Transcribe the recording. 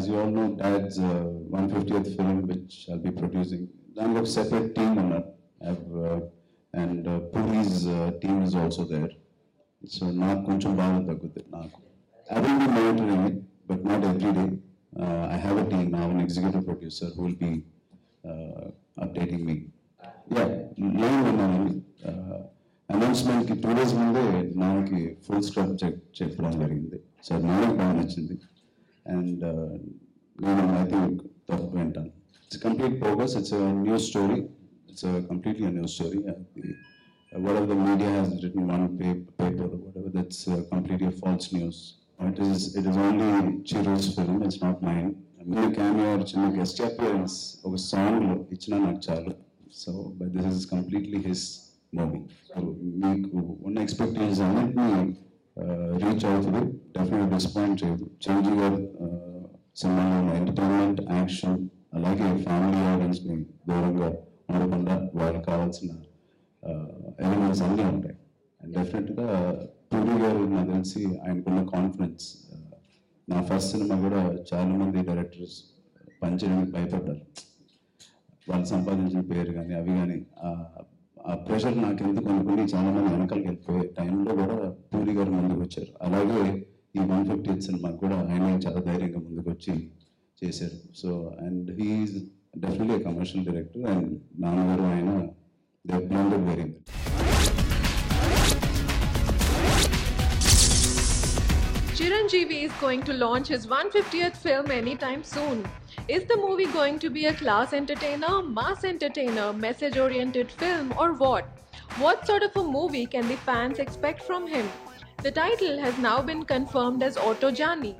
as you all know, Dad's 150th film, which I'll be producing. I'm a separate team on that. And Puri's team is also there. So నాకు కొంచెం బాగా తగ్గుతుంది నాకు. I will be monitoring it, but not every day. I have a team. I have an executive producer who will be updating me. Yeah, live ఉన్నాను. అనౌన్స్మెంట్కి 2 days ముందే నాకు full script చెప్పడం జరిగింది. సో నాకు బాగా నచ్చింది. అండ్ నేను ఐ థింక్ తప్పు వింటాను. It's complete progress. It's new story. It's completely a new story. Whatever the media has written one paper or whatever, that's completely a false news. It is only Chiru's film. It's not mine. I mean, a cameo or a guest appearance of a song ichna nak chalu. So, but this is completely his movie. So, meeku unna expectations annitni reach out to definitely disappoint cheyadu. Changing your cinema entertainment, action, alage family audience ni దూరంగా ఉండకుండా వాళ్ళకి కావాల్సిన elements అన్నీ ఉంటాయి. And డెఫినెట్గా పూరి గారు నాకు తెలిసి ఆయనకున్న కాన్ఫిడెన్స్. నా ఫస్ట్ సినిమా కూడా చాలామంది డైరెక్టర్స్ పనిచేయడానికి భయపడ్డారు. వాళ్ళు సంపాదించిన పేరు కానీ అవి కానీ ఆ ప్రెషర్ నాకు ఎందుకు అనుకుని చాలామంది వెనకాలకి వెళ్ళిపోయే టైంలో కూడా పూరి గారు ముందుకు వచ్చారు. అలాగే ఈ 150th సినిమా కూడా ఆయన చాలా ధైర్యంగా ముందుకు వచ్చి చేశారు. So and he's definitely a commercial director, and Nanavaru Aina, they've blended very well. Chiranjeevi is going to launch his 150th film anytime soon. Is the movie going to be a class entertainer, mass entertainer, message-oriented film, or what? What sort of a movie can the fans expect from him? The title has now been confirmed as Auto Jani.